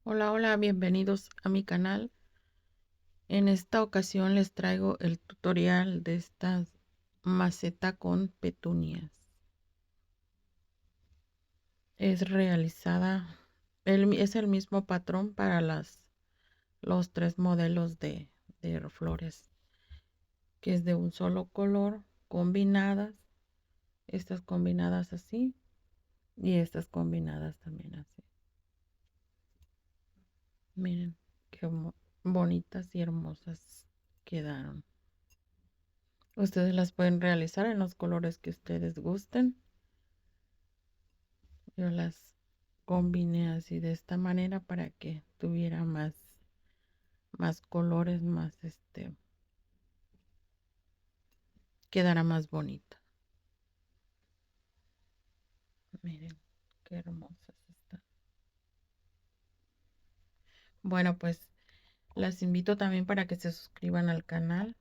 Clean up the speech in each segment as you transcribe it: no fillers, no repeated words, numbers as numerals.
Hola, hola, bienvenidos a mi canal. En esta ocasión les traigo el tutorial de esta maceta con petunias. Es realizada, es el mismo patrón para los tres modelos de flores, que es de un solo color, combinadas, estas combinadas así y estas combinadas también así. Miren qué bonitas y hermosas quedaron. Ustedes las pueden realizar en los colores que ustedes gusten. Yo las combiné así de esta manera para que tuviera más colores, quedara más bonita. Miren qué hermosas están. Bueno, pues las invito también para que se suscriban al canal.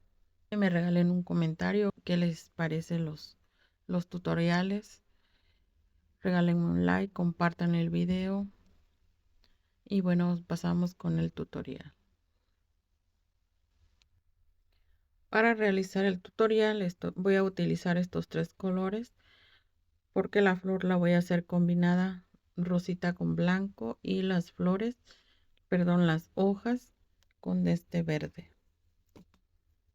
Que me regalen un comentario qué les parecen los tutoriales. Regálenme un like, compartan el video. Y bueno, pasamos con el tutorial. Para realizar el tutorial voy a utilizar estos tres colores porque la flor la voy a hacer combinada rosita con blanco y las flores, perdón, las hojas con este verde.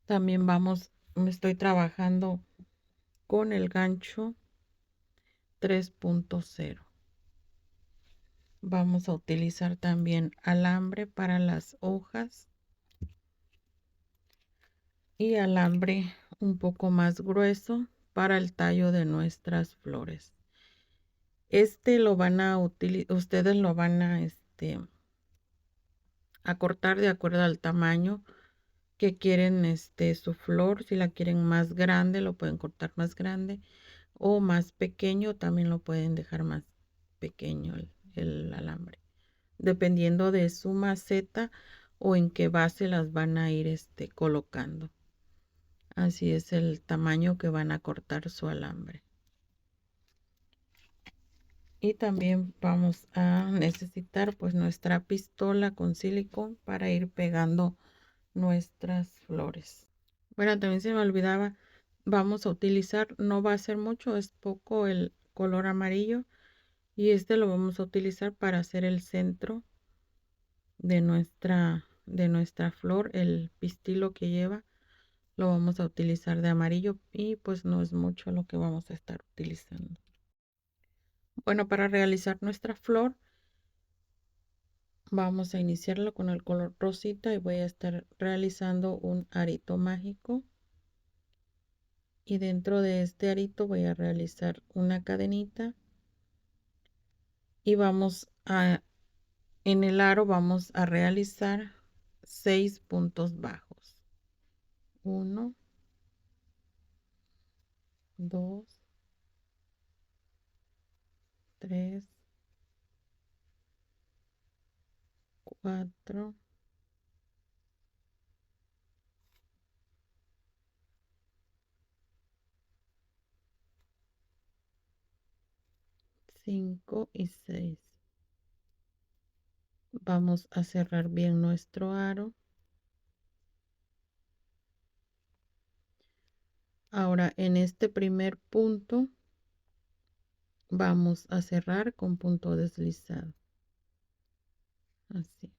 También me estoy trabajando con el gancho 3.0. Vamos a utilizar también alambre para las hojas y alambre un poco más grueso para el tallo de nuestras flores. Lo van a utilizar, ustedes lo van a cortar de acuerdo al tamaño que quieren su flor. Si la quieren más grande, lo pueden cortar más grande, o más pequeño, también lo pueden dejar más pequeño el alambre, dependiendo de su maceta o en qué base las van a ir colocando. Así es el tamaño que van a cortar su alambre. Y también vamos a necesitar pues nuestra pistola con silicón para ir pegando nuestras flores. Bueno, también se me olvidaba, vamos a utilizar, no va a ser mucho, es poco el color amarillo, y lo vamos a utilizar para hacer el centro de nuestra flor. El pistilo que lleva lo vamos a utilizar de amarillo, y pues no es mucho lo que vamos a estar utilizando. Bueno, para realizar nuestra flor vamos a iniciarlo con el color rosita y voy a estar realizando un arito mágico, y dentro de este arito voy a realizar una cadenita, y en el aro vamos a realizar 6 puntos bajos. 1, 2, 3, 4, 5 y 6. Vamos a cerrar bien nuestro aro. Ahora en este primer punto vamos a cerrar con punto deslizado, así.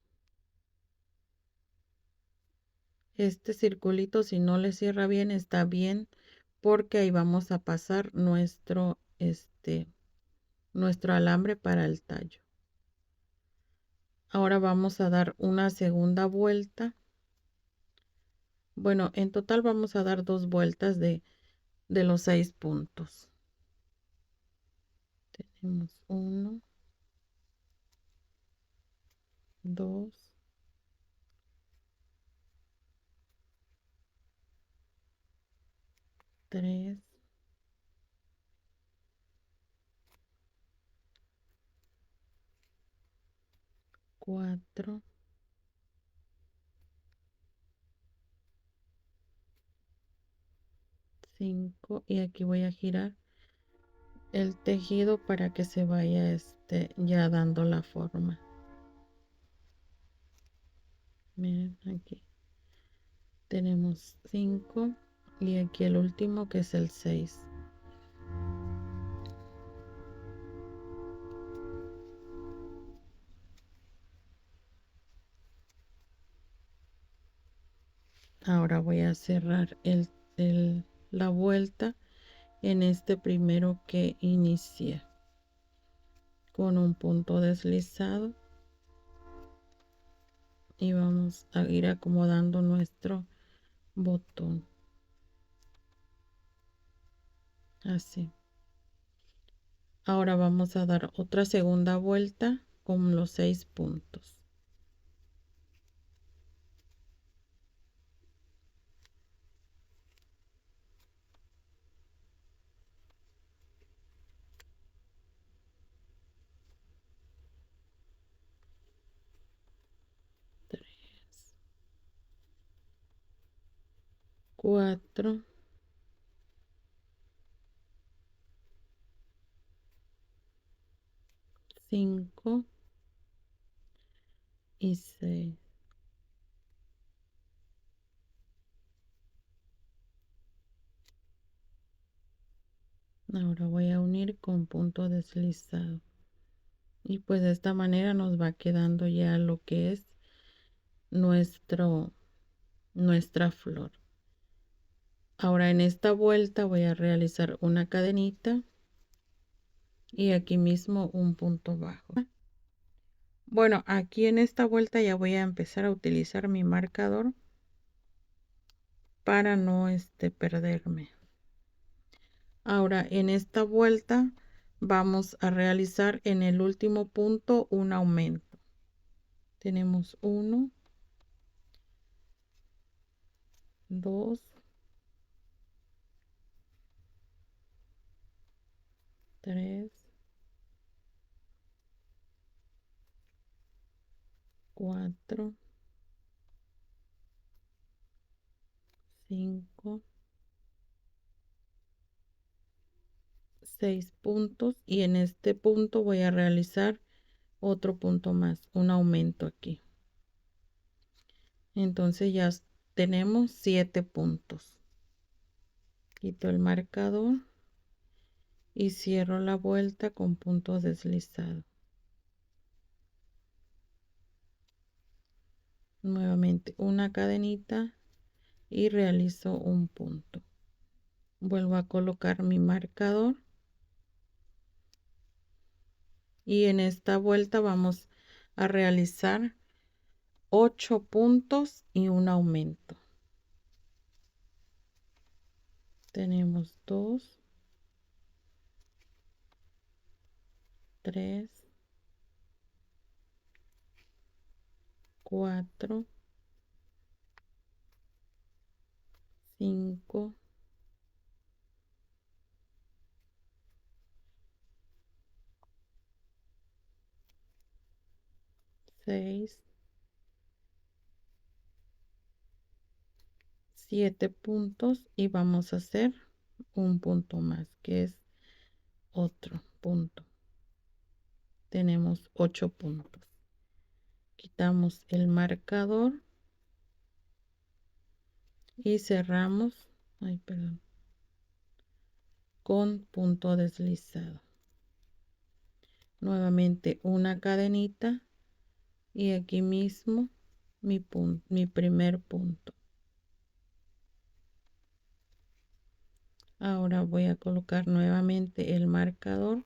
Este circulito, si no le cierra bien, está bien, porque ahí vamos a pasar nuestro alambre para el tallo. Ahora vamos a dar una segunda vuelta. Bueno, en total vamos a dar 2 vueltas de los 6 puntos. Tenemos 1, 2, 3, 4, 5, y aquí voy a girar el tejido para que se vaya ya dando la forma. Miren, aquí tenemos 5 y aquí el último que es el 6. Ahora voy a cerrar la vuelta en este primero que inicié con un punto deslizado y vamos a ir acomodando nuestro botón así. Ahora vamos a dar otra segunda vuelta con los 6 puntos. Tres, 4, 5 y 6. Ahora voy a unir con punto deslizado. Y pues de esta manera nos va quedando ya lo que es nuestra flor. Ahora en esta vuelta voy a realizar una cadenita y aquí mismo un punto bajo. Bueno, aquí en esta vuelta ya voy a empezar a utilizar mi marcador para no perderme. Ahora en esta vuelta vamos a realizar en el último punto un aumento. Tenemos 1, 2, 3, 4, 5, 6 puntos y en este punto voy a realizar otro punto más, un aumento aquí. Entonces ya tenemos 7 puntos. Quito el marcador y cierro la vuelta con punto deslizado. Nuevamente una cadenita y realizo un punto. Vuelvo a colocar mi marcador y en esta vuelta vamos a realizar 8 puntos y un aumento. Tenemos 2, 3, 4, 5, 6, 7 puntos y vamos a hacer un punto más que es otro punto. Tenemos 8 puntos. Quitamos el marcador y cerramos, con punto deslizado. Nuevamente una cadenita y aquí mismo mi primer punto. Ahora voy a colocar nuevamente el marcador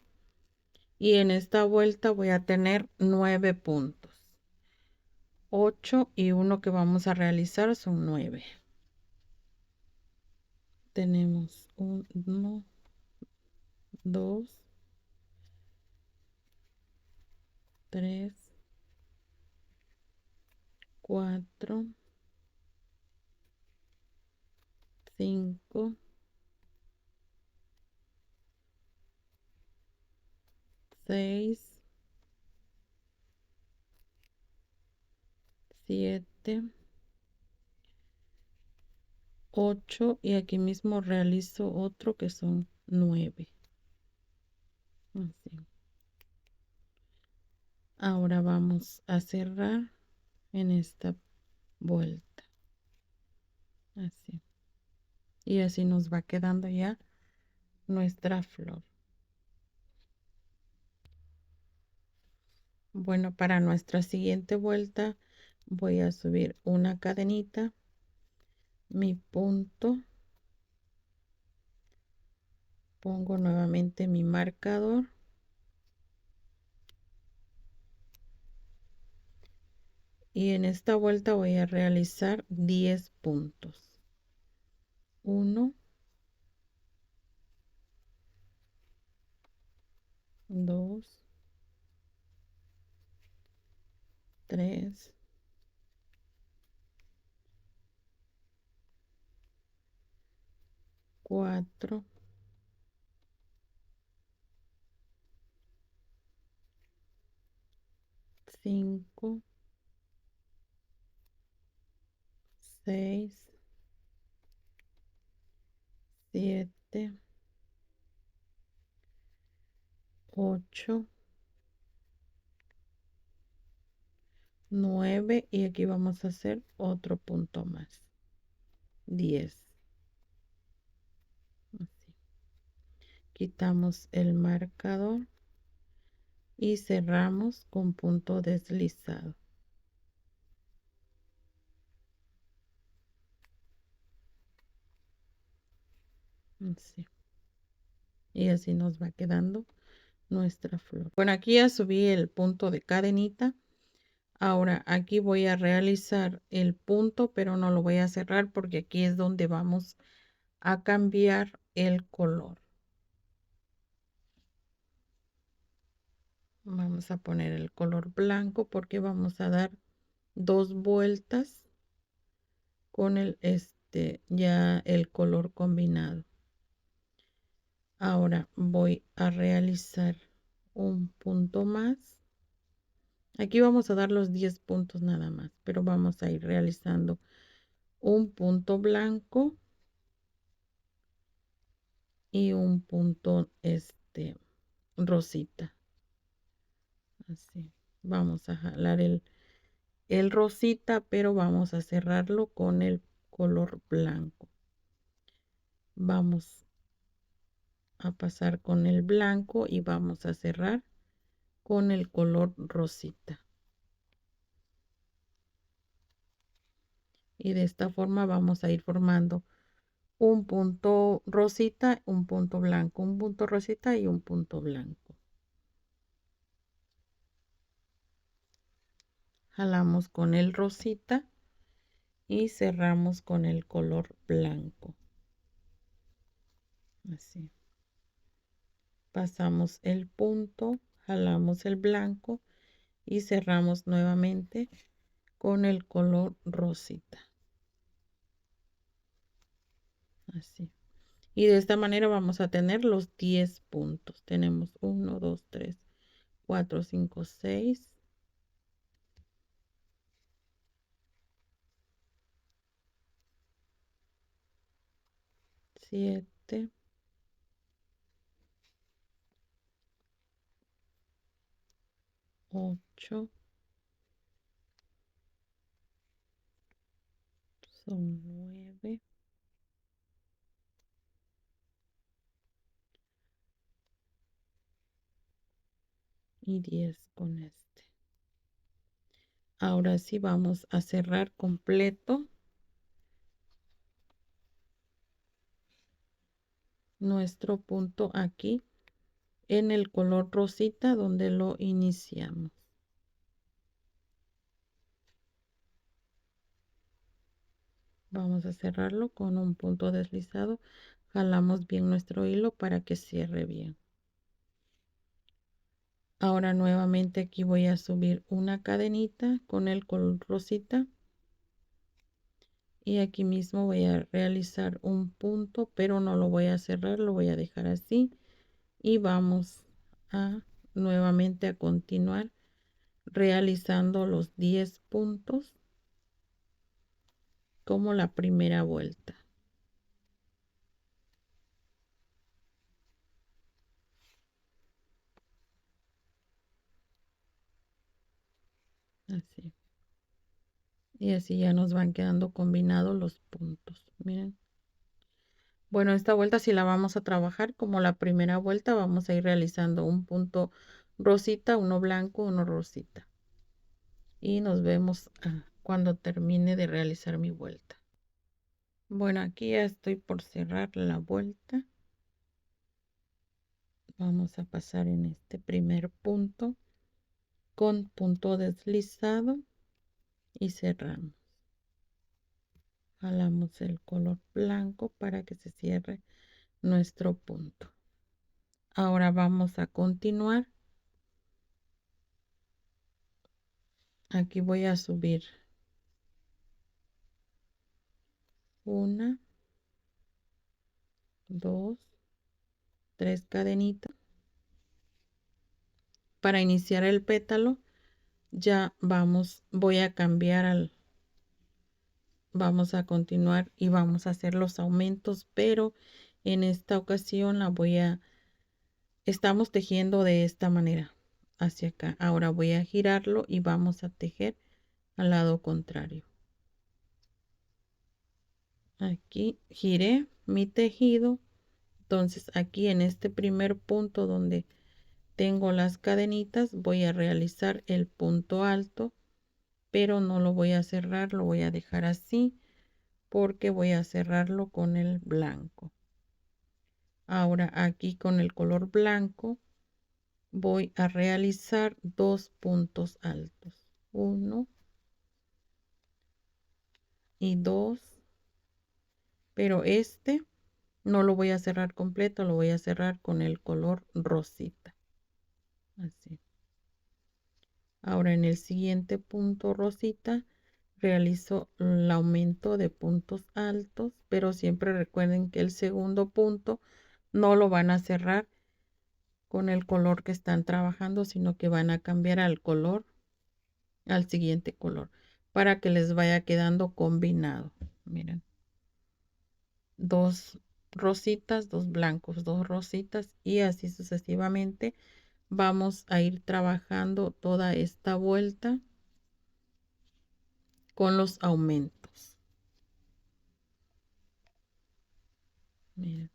y en esta vuelta voy a tener 9 puntos. 8 y uno que vamos a realizar son 9. Tenemos 1, 2, 3, 4, 5, 6, 7, 8 y aquí mismo realizo otro que son 9. Así. Ahora vamos a cerrar en esta vuelta, así. Y así nos va quedando ya nuestra flor. Bueno, para nuestra siguiente vuelta voy a subir una cadenita, mi punto, pongo nuevamente mi marcador y en esta vuelta voy a realizar 10 puntos. 1, 2, 3, 4, 5, 6, 7, 8, 9 y aquí vamos a hacer otro punto más. 10. Así. Quitamos el marcador y cerramos con punto deslizado. Así. Y así nos va quedando nuestra flor. Bueno, aquí ya subí el punto de cadenita. Ahora aquí voy a realizar el punto, pero no lo voy a cerrar porque aquí es donde vamos a cambiar el color. Vamos a poner el color blanco porque vamos a dar 2 vueltas con el ya el color combinado. Ahora voy a realizar un punto más. Aquí vamos a dar los 10 puntos nada más, pero vamos a ir realizando un punto blanco y un punto rosita. Así. Vamos a jalar el rosita, pero vamos a cerrarlo con el color blanco. Vamos a pasar con el blanco y vamos a cerrar con el color rosita. Y de esta forma vamos a ir formando un punto rosita, un punto blanco, un punto rosita y un punto blanco. Jalamos con el rosita y cerramos con el color blanco. Así. Pasamos el punto, jalamos el blanco y cerramos nuevamente con el color rosita. Así. Y de esta manera vamos a tener los 10 puntos. Tenemos 1, 2, 3, 4, 5, 6, 7, 8, son 9 y 10 con este. Ahora sí vamos a cerrar completo nuestro punto aquí en el color rosita donde lo iniciamos. Vamos a cerrarlo con un punto deslizado. Jalamos bien nuestro hilo para que cierre bien. Ahora nuevamente aquí voy a subir una cadenita con el color rosita. Y aquí mismo voy a realizar un punto, pero no lo voy a cerrar, lo voy a dejar así. Y vamos a nuevamente a continuar realizando los 10 puntos como la primera vuelta. Así. Y así ya nos van quedando combinados los puntos. Miren. Bueno, esta vuelta sí la vamos a trabajar como la primera vuelta. Vamos a ir realizando un punto rosita, uno blanco, uno rosita. Y nos vemos cuando termine de realizar mi vuelta. Bueno, aquí ya estoy por cerrar la vuelta. Vamos a pasar en este primer punto con punto deslizado y cerramos. Jalamos el color blanco para que se cierre nuestro punto. Ahora vamos a continuar. Aquí voy a subir una, dos, tres cadenitas. Para iniciar el pétalo ya voy a cambiar vamos a continuar y vamos a hacer los aumentos, pero en esta ocasión estamos tejiendo de esta manera hacia acá. Ahora voy a girarlo y vamos a tejer al lado contrario. Aquí giré mi tejido. Entonces aquí en este primer punto donde tengo las cadenitas voy a realizar el punto alto, pero no lo voy a cerrar, lo voy a dejar así porque voy a cerrarlo con el blanco. Ahora aquí con el color blanco voy a realizar dos puntos altos, uno y dos, pero este no lo voy a cerrar completo, lo voy a cerrar con el color rosita, así. Ahora en el siguiente punto rosita realizo el aumento de puntos altos, pero siempre recuerden que el segundo punto no lo van a cerrar con el color que están trabajando, sino que van a cambiar al siguiente color, para que les vaya quedando combinado. Miren, dos rositas, dos blancos, dos rositas y así sucesivamente. Vamos a ir trabajando toda esta vuelta con los aumentos. Miren,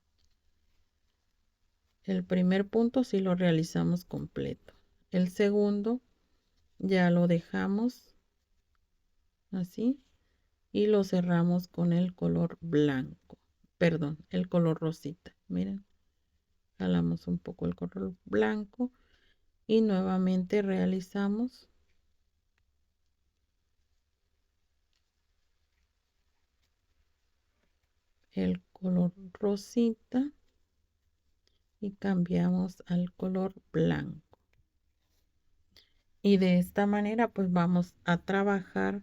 el primer punto sí lo realizamos completo. El segundo ya lo dejamos así y lo cerramos con el color blanco, perdón, el color rosita. Miren, jalamos un poco el color blanco y nuevamente realizamos el color rosita y cambiamos al color blanco. Y de esta manera pues vamos a trabajar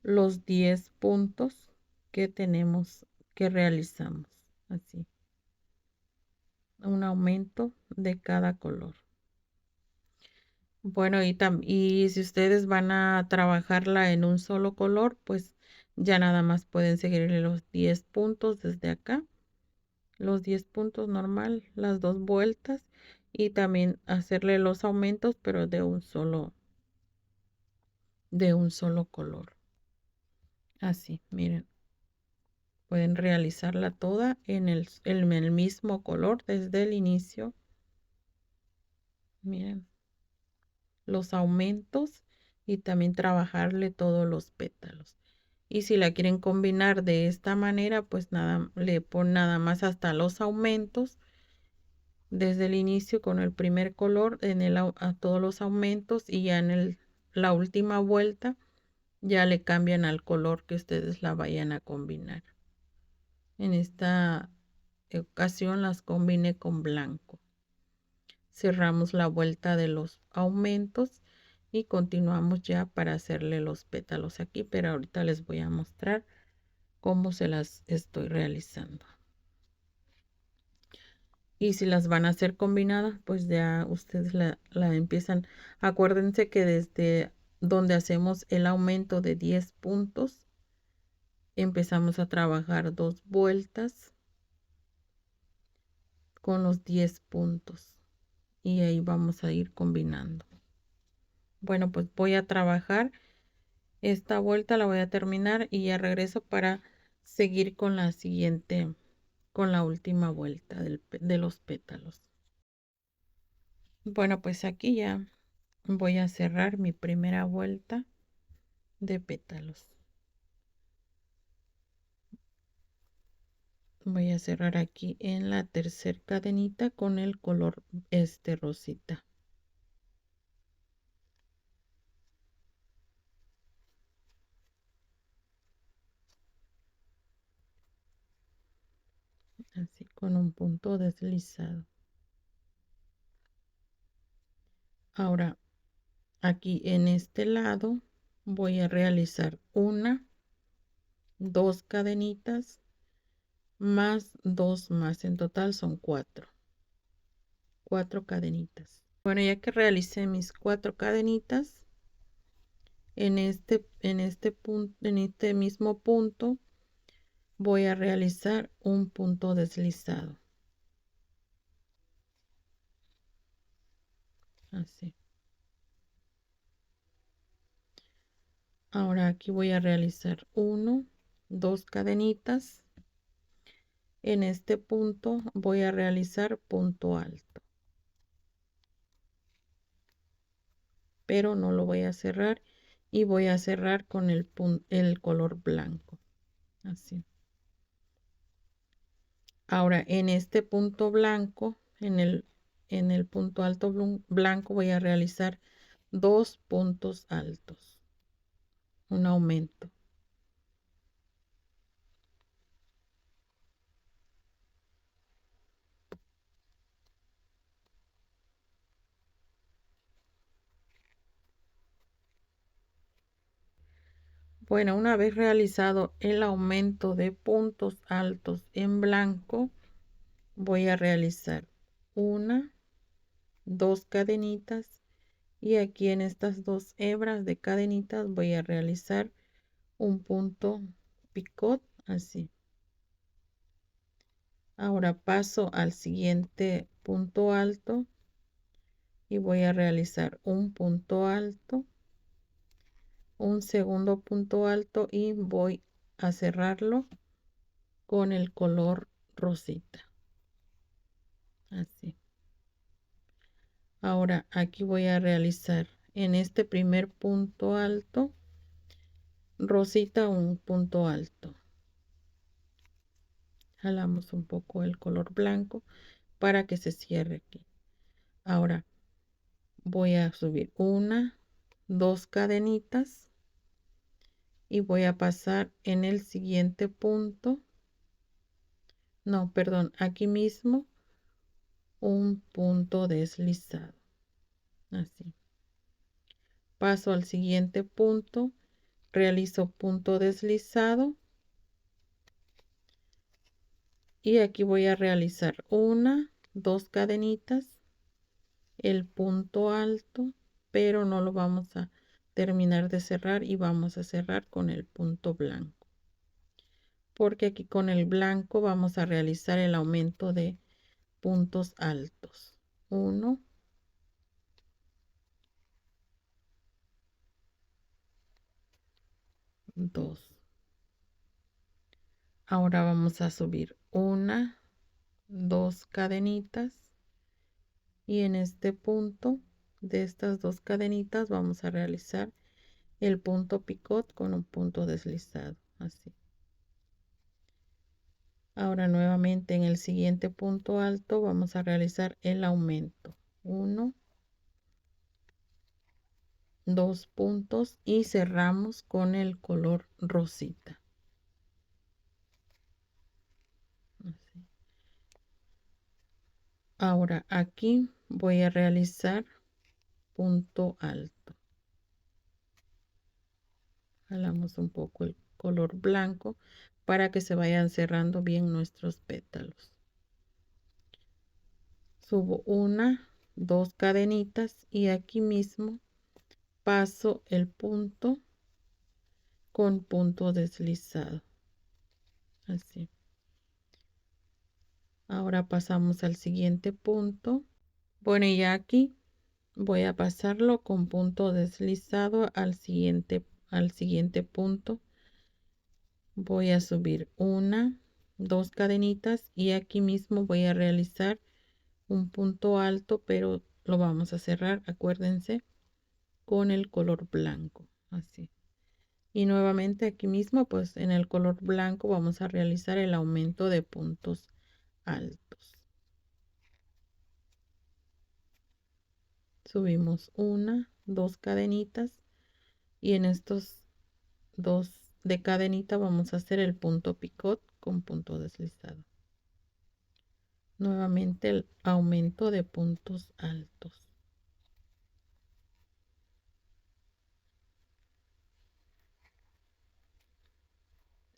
los 10 puntos que tenemos que realizamos. Así. Un aumento de cada color. Bueno, y si ustedes van a trabajarla en un solo color, pues ya nada más pueden seguir los 10 puntos desde acá. Los 10 puntos normal, las dos vueltas y también hacerle los aumentos, pero de un solo color. Así, miren. Pueden realizarla toda en el mismo color desde el inicio. Miren los aumentos y también trabajarle todos los pétalos. Y si la quieren combinar de esta manera, pues nada, le ponen nada más hasta los aumentos desde el inicio con el primer color a todos los aumentos y ya en la última vuelta ya le cambian al color que ustedes la vayan a combinar. En esta ocasión las combiné con blanco. Cerramos la vuelta de los aumentos y continuamos ya para hacerle los pétalos aquí, pero ahorita les voy a mostrar cómo se las estoy realizando. Y si las van a hacer combinadas, pues ya ustedes la empiezan. Acuérdense que desde donde hacemos el aumento de 10 puntos, empezamos a trabajar dos vueltas con los 10 puntos. Y ahí vamos a ir combinando. Bueno, pues voy a trabajar Esta vuelta la voy a terminar y ya regreso para seguir con la siguiente, con la última vuelta de los pétalos. Bueno, pues aquí ya voy a cerrar mi primera vuelta de pétalos. Voy a cerrar aquí en la tercera cadenita con el color rosita. Así con un punto deslizado. Ahora aquí en este lado voy a realizar una, dos cadenitas más dos más. En total son cuatro cadenitas. Bueno, ya que realicé mis 4 cadenitas, en este punto, en este mismo punto, voy a realizar un punto deslizado. Así. Ahora aquí voy a realizar uno, dos cadenitas. En este punto voy a realizar punto alto, pero no lo voy a cerrar y voy a cerrar con el color blanco. Así. Ahora en este punto blanco, en el punto alto blanco, voy a realizar 2 puntos altos, un aumento. Bueno, una vez realizado el aumento de puntos altos en blanco, voy a realizar una, dos cadenitas y aquí en estas dos hebras de cadenitas voy a realizar un punto picot así. Ahora paso al siguiente punto alto y voy a realizar un punto alto, un segundo punto alto y voy a cerrarlo con el color rosita. Así. Ahora aquí voy a realizar en este primer punto alto, rosita, un punto alto. Jalamos un poco el color blanco para que se cierre aquí. Ahora voy a subir una, dos cadenitas y voy a pasar en el siguiente punto. No, perdón, aquí mismo un punto deslizado. Así. Paso al siguiente punto, realizo punto deslizado y aquí voy a realizar una, dos cadenitas, el punto alto, pero no lo vamos a terminar de cerrar y vamos a cerrar con el punto blanco, porque aquí con el blanco vamos a realizar el aumento de puntos altos. 1, 2. Ahora vamos a subir una, dos cadenitas y en este punto de estas dos cadenitas vamos a realizar el punto picot con un punto deslizado así. Ahora nuevamente en el siguiente punto alto vamos a realizar el aumento, 1, 2 puntos y cerramos con el color rosita. Así. Ahora aquí voy a realizar punto alto. Jalamos un poco el color blanco para que se vayan cerrando bien nuestros pétalos. Subo una, dos cadenitas y aquí mismo paso el punto con punto deslizado. Así. Ahora pasamos al siguiente punto. Bueno, y aquí voy a pasarlo con punto deslizado al siguiente, al siguiente punto. Voy a subir una, dos cadenitas y aquí mismo voy a realizar un punto alto, pero lo vamos a cerrar, acuérdense, con el color blanco, así. Y nuevamente aquí mismo, pues en el color blanco vamos a realizar el aumento de puntos altos. Subimos una, dos cadenitas y en estos dos de cadenita vamos a hacer el punto picot con punto deslizado. Nuevamente el aumento de puntos altos.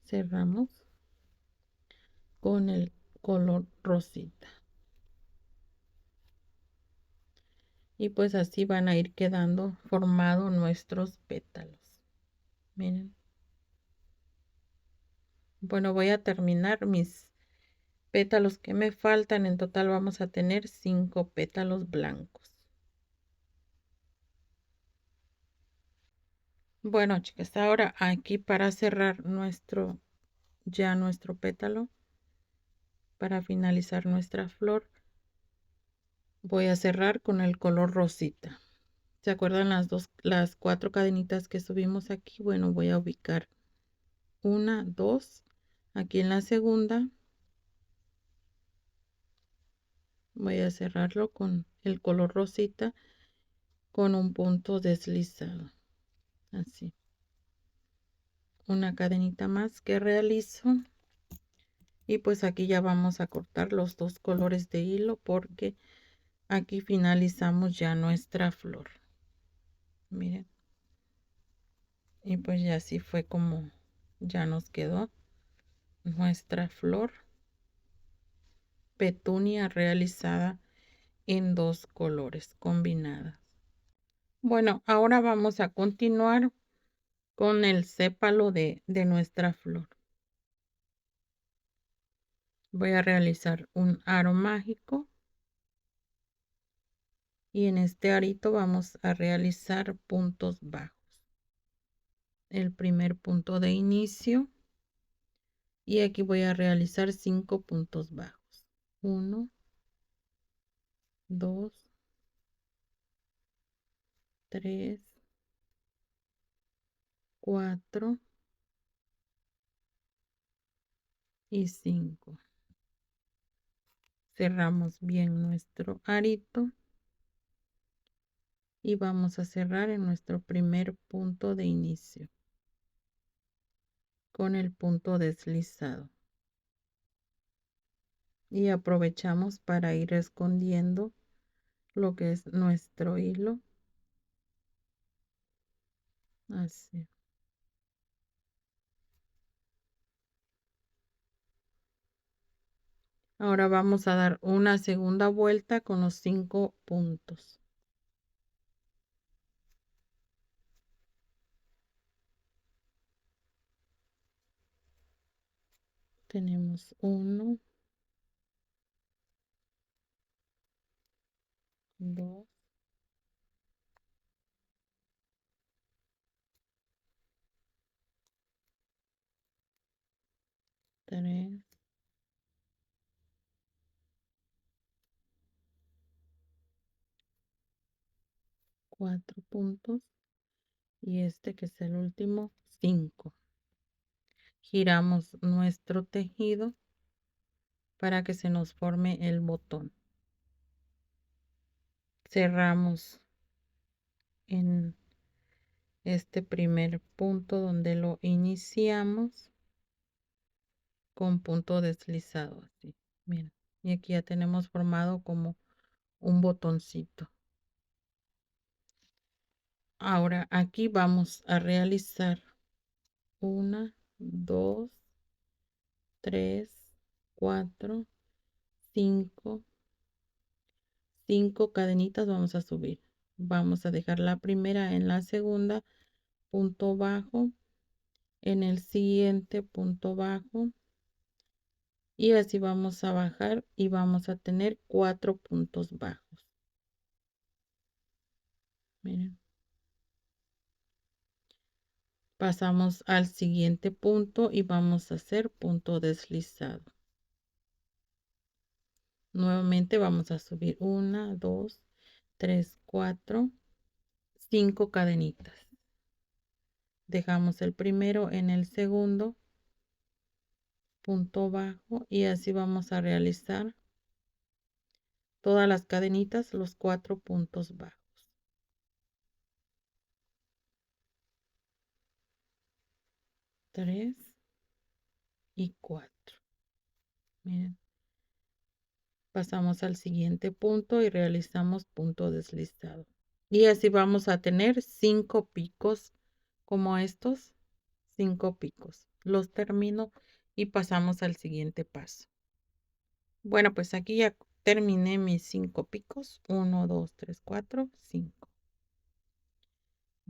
Cerramos con el color rosita. Y pues así van a ir quedando formados nuestros pétalos. Miren. Bueno, voy a terminar mis pétalos que me faltan. En total vamos a tener 5 pétalos blancos. Bueno, chicas, ahora aquí para cerrar nuestro pétalo, para finalizar nuestra flor, voy a cerrar con el color rosita. ¿Se acuerdan las 4 cadenitas que subimos aquí? Bueno, voy a ubicar una, dos, aquí en la segunda. Voy a cerrarlo con el color rosita con un punto deslizado, así. Una cadenita más que realizo y pues aquí ya vamos a cortar los dos colores de hilo porque aquí finalizamos ya nuestra flor. Miren, y pues ya así fue como ya nos quedó nuestra flor petunia realizada en dos colores combinadas. Bueno, ahora vamos a continuar con el sépalo de nuestra flor. Voy a realizar un aro mágico y en este arito vamos a realizar puntos bajos. El primer punto de inicio y aquí voy a realizar 5 puntos bajos. 1, 2, 3, 4 y 5. Cerramos bien nuestro arito y vamos a cerrar en nuestro primer punto de inicio con el punto deslizado. Y aprovechamos para ir escondiendo lo que es nuestro hilo, así. Ahora vamos a dar una segunda vuelta con los 5 puntos. Tenemos 1, 2, 3, 4 puntos y este que es el último 5. Giramos nuestro tejido para que se nos forme el botón. Cerramos en este primer punto donde lo iniciamos con punto deslizado, así. Miren, y aquí ya tenemos formado como un botoncito. Ahora aquí vamos a realizar 1, 2, 3, 4, 5 cadenitas vamos a subir. Vamos a dejar la primera en la segunda, punto bajo, en el siguiente punto bajo y así vamos a bajar y vamos a tener 4 puntos bajos. Miren. Pasamos al siguiente punto y vamos a hacer punto deslizado. Nuevamente vamos a subir 1, 2, 3, 4, 5 cadenitas. Dejamos el primero en el segundo, punto bajo, y así vamos a realizar todas las cadenitas, los 4 puntos bajos. 3 y 4. Miren. Pasamos al siguiente punto y realizamos punto deslizado. Y así vamos a tener 5 picos como estos, 5 picos. Los termino y pasamos al siguiente paso. Bueno, pues aquí ya terminé mis 5 picos. 1, 2, 3, 4, 5.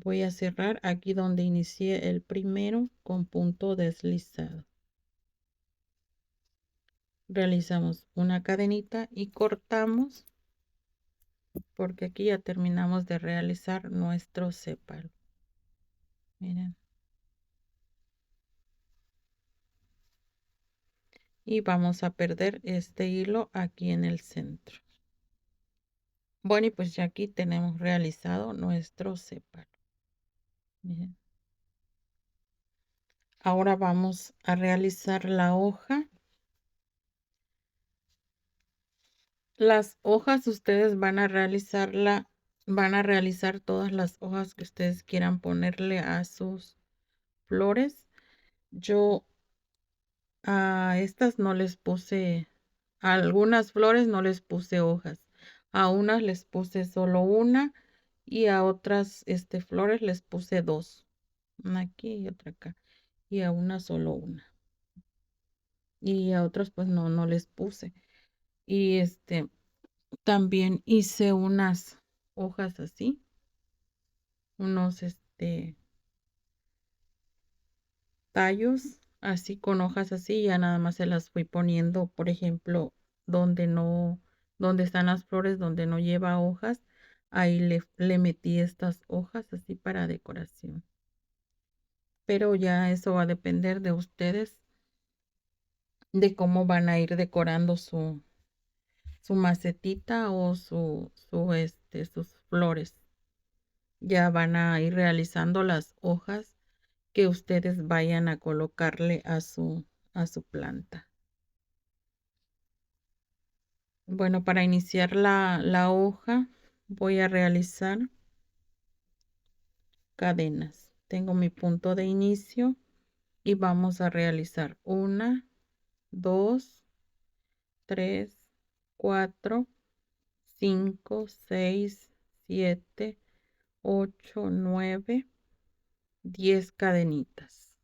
Voy a cerrar aquí donde inicié el primero con punto deslizado. Realizamos una cadenita y cortamos porque aquí ya terminamos de realizar nuestro sépalo. Miren. Y vamos a perder este hilo aquí en el centro. Bueno, y pues ya aquí tenemos realizado nuestro sépalo. Miren. Ahora vamos a realizar la hoja. Las hojas ustedes van a realizar todas las hojas que ustedes quieran ponerle a sus flores. Yo a estas no les puse, a algunas flores no les puse hojas. A unas les puse solo una y a otras flores les puse dos. Una aquí y otra acá. Y a una solo una. Y a otras pues no les puse. Y también hice unas hojas así. Unos tallos así con hojas así, ya nada más se las fui poniendo, por ejemplo, donde están las flores, donde no lleva hojas, ahí le metí estas hojas así para decoración. Pero ya eso va a depender de ustedes, de cómo van a ir decorando su macetita o sus flores. Ya van a ir realizando las hojas que ustedes vayan a colocarle a su planta. Bueno, para iniciar la hoja voy a realizar cadenas. Tengo mi punto de inicio y vamos a realizar 1, 2, 3, 4, 5, 6, 7, 8, 9, 10 cadenitas.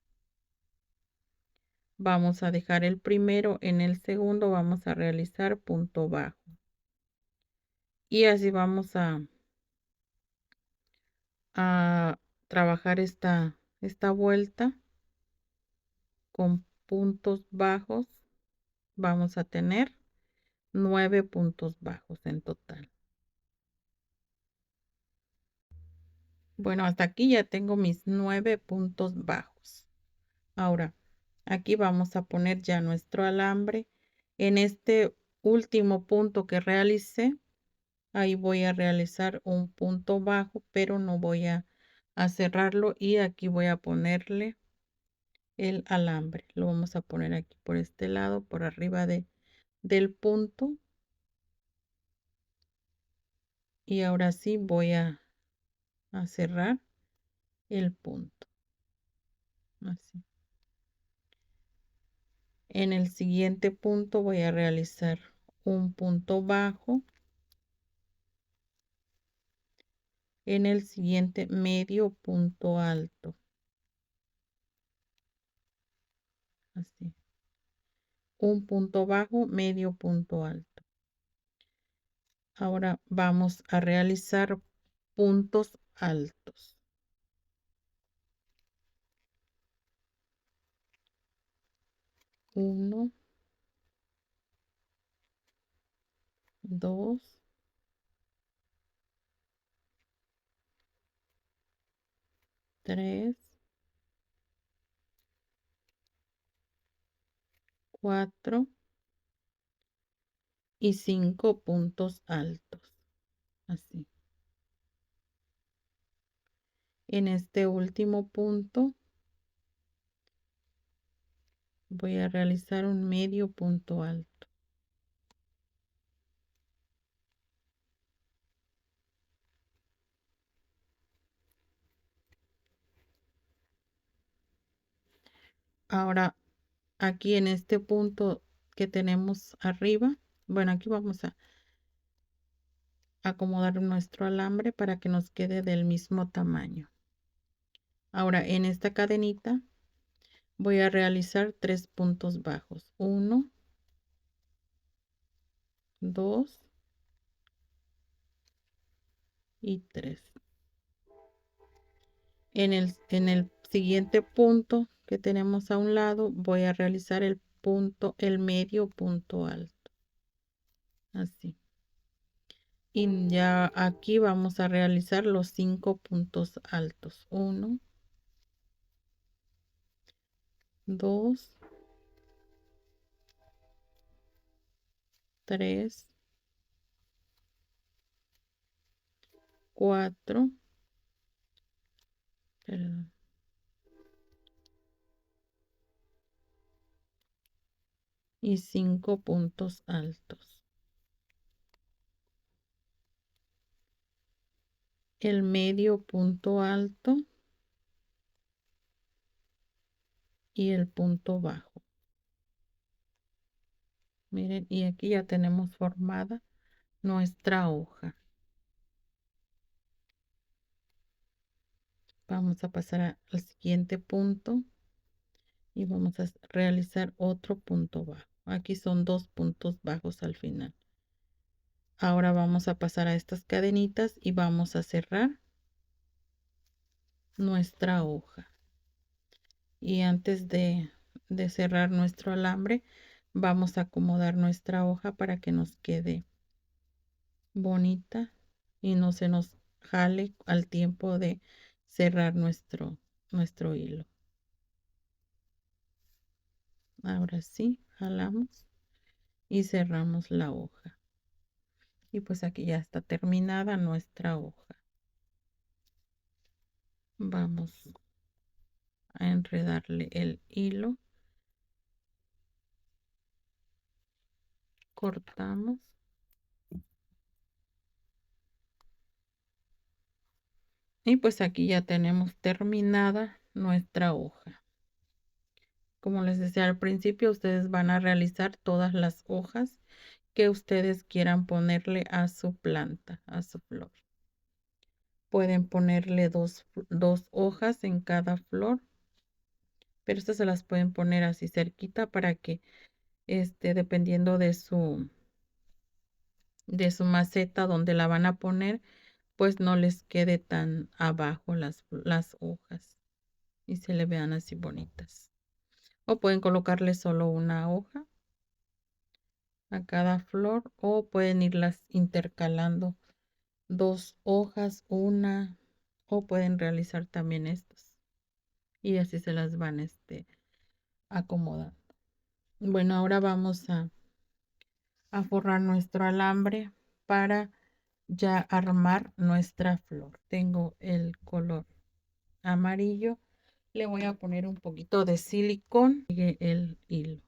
Vamos a dejar el primero, en el segundo vamos a realizar punto bajo. Y así vamos a trabajar esta vuelta con puntos bajos. Vamos a tener 9 puntos bajos en total. Bueno, hasta aquí ya tengo mis 9 puntos bajos. Ahora, aquí vamos a poner ya nuestro alambre. En este último punto que realicé, ahí voy a realizar un punto bajo, pero no voy a cerrarlo, y aquí voy a ponerle el alambre. Lo vamos a poner aquí por este lado, por arriba del punto. Y ahora sí voy a cerrar el punto. Así. En el siguiente punto voy a realizar un punto bajo. En el siguiente medio punto alto. Así. Un punto bajo, medio punto alto. Ahora vamos a realizar puntos altos. 1, 2, 3, 4 y 5 puntos altos, así. En este último punto voy a realizar un medio punto alto. Ahora aquí en este punto que tenemos arriba, bueno, aquí vamos a acomodar nuestro alambre para que nos quede del mismo tamaño. Ahora en esta cadenita voy a realizar 3 puntos bajos, 1, 2 y 3. En el siguiente punto que tenemos a un lado voy a realizar el medio punto alto, así. Y ya aquí vamos a realizar los 5 puntos altos, 1, 2, 3, 4, perdón, y 5 puntos altos. El medio punto alto y el punto bajo. Miren, y aquí ya tenemos formada nuestra hoja. Vamos a pasar al siguiente punto y vamos a realizar otro punto bajo. Aquí son 2 puntos bajos al final. Ahora vamos a pasar a estas cadenitas y vamos a cerrar nuestra hoja. Y antes de cerrar nuestro alambre, vamos a acomodar nuestra hoja para que nos quede bonita y no se nos jale al tiempo de cerrar nuestro hilo. Ahora sí, jalamos y cerramos la hoja. Y pues aquí ya está terminada nuestra hoja. Vamos a enredarle el hilo. Cortamos. Y pues aquí ya tenemos terminada nuestra hoja. Como les decía al principio, ustedes van a realizar todas las hojas que ustedes quieran ponerle a su planta, a su flor. Pueden ponerle dos hojas en cada flor, pero estas se las pueden poner así cerquita para que dependiendo de su maceta donde la van a poner, pues no les quede tan abajo las hojas y se le vean así bonitas. O pueden colocarle solo una hoja a cada flor o pueden irlas intercalando 2 hojas, una, o pueden realizar también estas y así se las van acomodando. Bueno, ahora vamos a forrar nuestro alambre para ya armar nuestra flor. Tengo el color amarillo, le voy a poner un poquito de silicón y el hilo.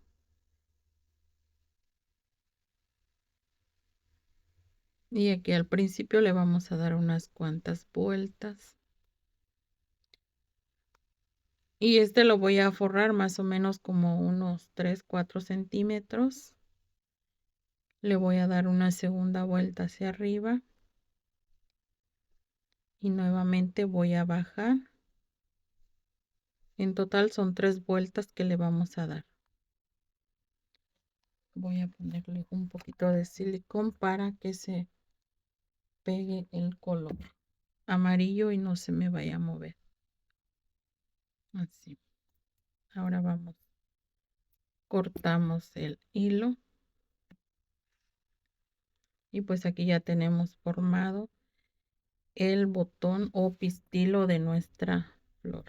Y aquí al principio le vamos a dar unas cuantas vueltas. Y lo voy a forrar más o menos como unos 3-4 centímetros. Le voy a dar una segunda vuelta hacia arriba. Y nuevamente voy a bajar. En total son 3 vueltas que le vamos a dar. Voy a ponerle un poquito de silicón para que se pegue el color amarillo y no se me vaya a mover. Así. Ahora vamos. Cortamos el hilo. Y pues aquí ya tenemos formado el botón o pistilo de nuestra flor.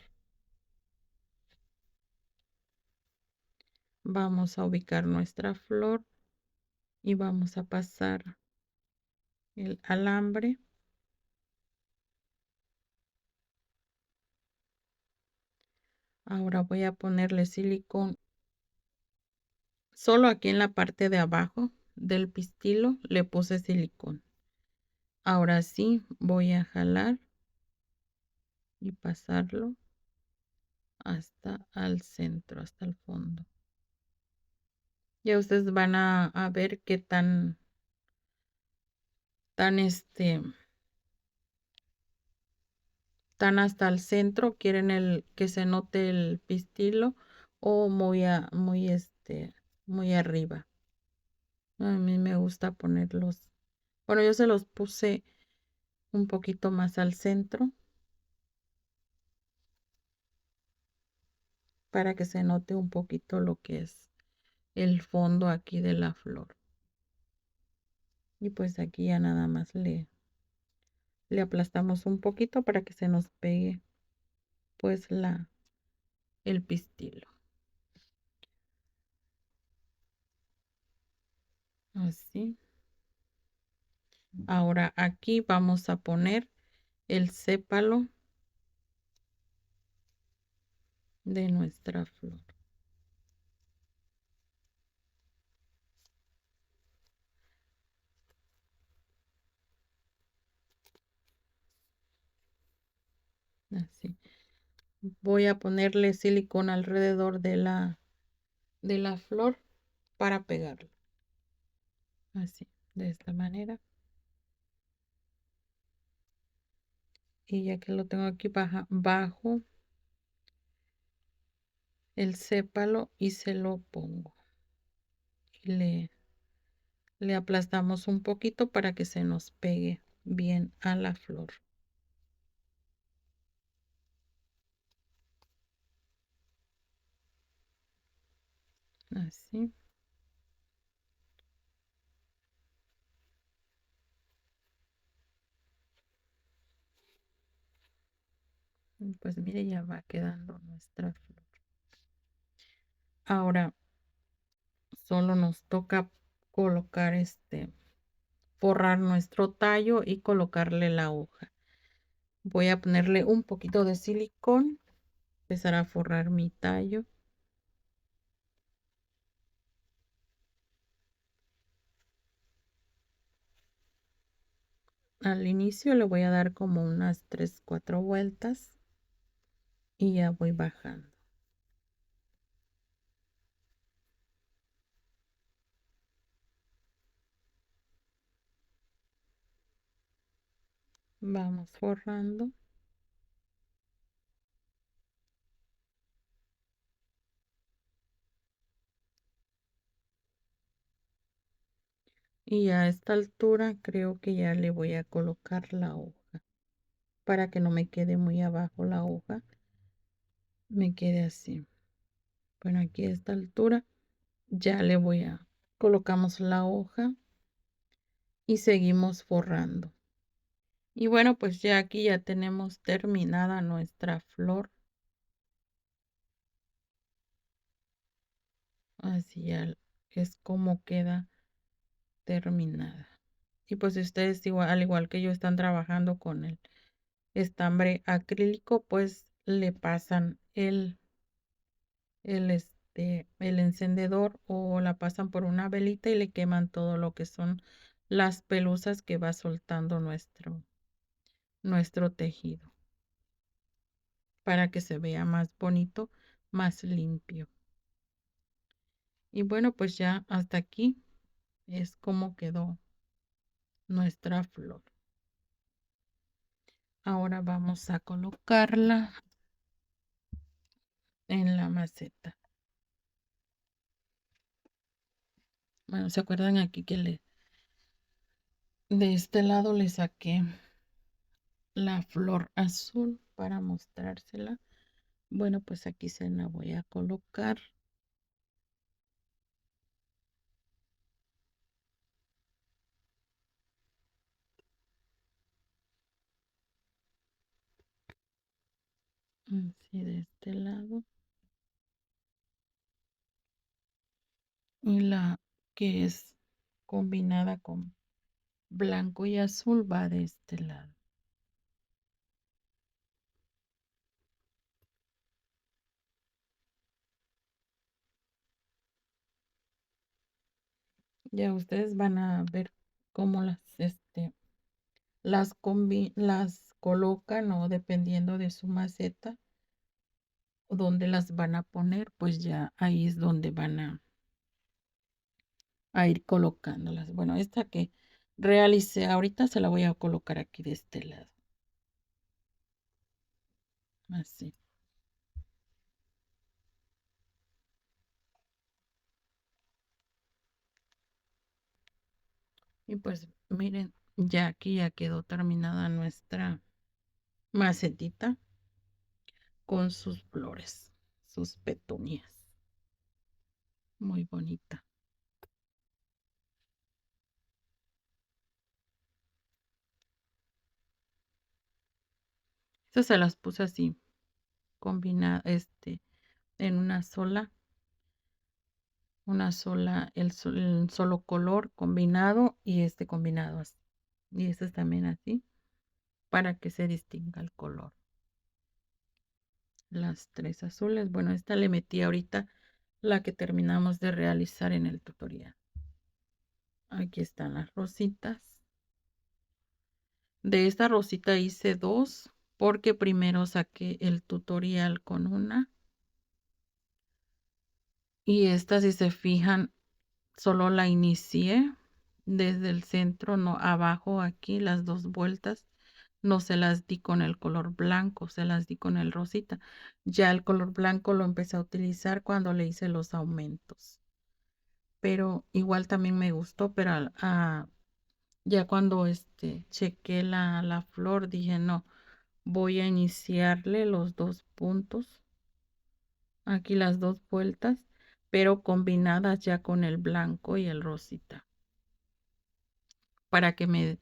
vamos a ubicar nuestra flor y vamos a pasar el alambre. Ahora voy a ponerle silicón solo aquí en la parte de abajo del pistilo le puse silicón. Ahora sí voy a jalar y pasarlo hasta al centro, hasta el fondo. Ya ustedes van a ver qué tan tan hasta el centro quieren que se note el pistilo o muy arriba. A mí me gusta ponerlos. Bueno, yo se los puse un poquito más al centro para que se note un poquito lo que es el fondo aquí de la flor. Y pues aquí ya nada más le aplastamos un poquito para que se nos pegue pues el pistilo. Así. Ahora aquí vamos a poner el sépalo de nuestra flor. Así. Voy a ponerle silicón alrededor de la flor para pegarlo. Así, de esta manera. Y ya que lo tengo aquí bajo el sépalo y se lo pongo. Y le aplastamos un poquito para que se nos pegue bien a la flor. Así. Y pues mire, ya va quedando nuestra flor. Ahora solo nos toca colocar forrar nuestro tallo y colocarle la hoja. Voy a ponerle un poquito de silicón, empezar a forrar mi tallo. Al inicio le voy a dar como unas 3, 4 vueltas y ya voy bajando. Vamos forrando. Y a esta altura creo que ya le voy a colocar la hoja para que no me quede muy abajo la hoja, me quede así. Bueno, aquí a esta altura ya le colocamos la hoja y seguimos forrando. Y bueno, pues ya aquí ya tenemos terminada nuestra flor. Así ya es como queda terminada. Y pues si ustedes igual, al igual que yo están trabajando con el estambre acrílico, pues le pasan el encendedor o la pasan por una velita y le queman todo lo que son las pelusas que va soltando nuestro tejido para que se vea más bonito, más limpio. Y bueno, pues ya hasta aquí es como quedó nuestra flor. Ahora vamos a colocarla en la maceta. Bueno, ¿se acuerdan aquí que de este lado le saqué la flor azul para mostrársela? Bueno, pues aquí se la voy a colocar. Así de este lado. Y la que es combinada con blanco y azul va de este lado. Ya ustedes van a ver cómo las colocan, o dependiendo de su maceta o dónde las van a poner, pues ya ahí es donde van a ir colocándolas. Bueno, esta que realicé ahorita se la voy a colocar aquí de este lado. Así. Y pues miren, ya aquí ya quedó terminada nuestra macetita con sus flores, sus petunias. Muy bonita. Estas se las puse así, combinada, en el solo color combinado y este combinado así. Y este también así, para que se distinga el color. Las tres azules, bueno, esta le metí ahorita la que terminamos de realizar en el tutorial. Aquí están las rositas. De esta rosita hice dos, porque primero saqué el tutorial con una. Y esta, si se fijan, solo la inicié desde el centro, no abajo, aquí las dos vueltas. No se las di con el color blanco, se las di con el rosita. Ya el color blanco lo empecé a utilizar cuando le hice los aumentos. Pero igual también me gustó, pero ya cuando chequé la flor, dije no, voy a iniciarle los dos puntos, aquí las dos vueltas, pero combinadas ya con el blanco y el rosita, para que me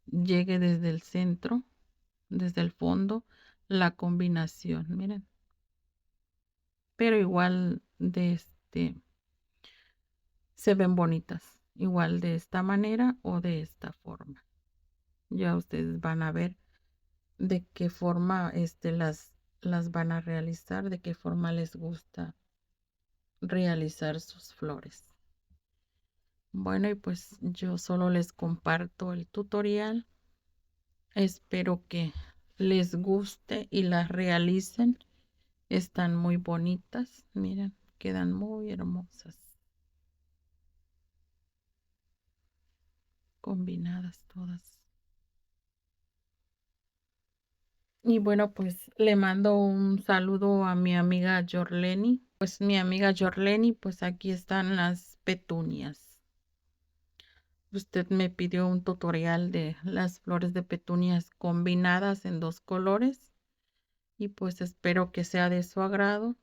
llegue desde el centro, desde el fondo, la combinación, miren. Pero igual se ven bonitas, igual de esta manera o de esta forma. Ya ustedes van a ver de qué forma las van a realizar, de qué forma les gusta realizar sus flores. Bueno, y pues yo solo les comparto el tutorial. Espero que les guste y las realicen. Están muy bonitas, miren, quedan muy hermosas, combinadas todas. Y bueno, pues le mando un saludo a mi amiga Jorleni. Pues mi amiga Jorleni, pues aquí están las petunias. Usted me pidió un tutorial de las flores de petunias combinadas en dos colores y pues espero que sea de su agrado.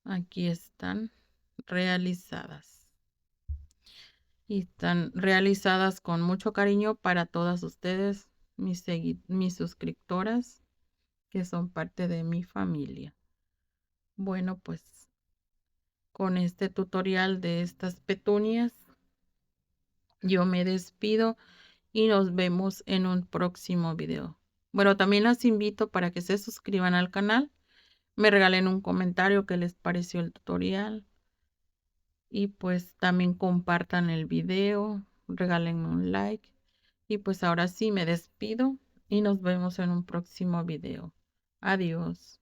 Aquí están realizadas y están realizadas con mucho cariño para todas ustedes, mis suscriptoras, que son parte de mi familia. Bueno, pues con este tutorial de estas petunias yo me despido y nos vemos en un próximo video. Bueno, también las invito para que se suscriban al canal, me regalen un comentario qué les pareció el tutorial y pues también compartan el video, regálenme un like y pues ahora sí me despido y nos vemos en un próximo video. Adiós.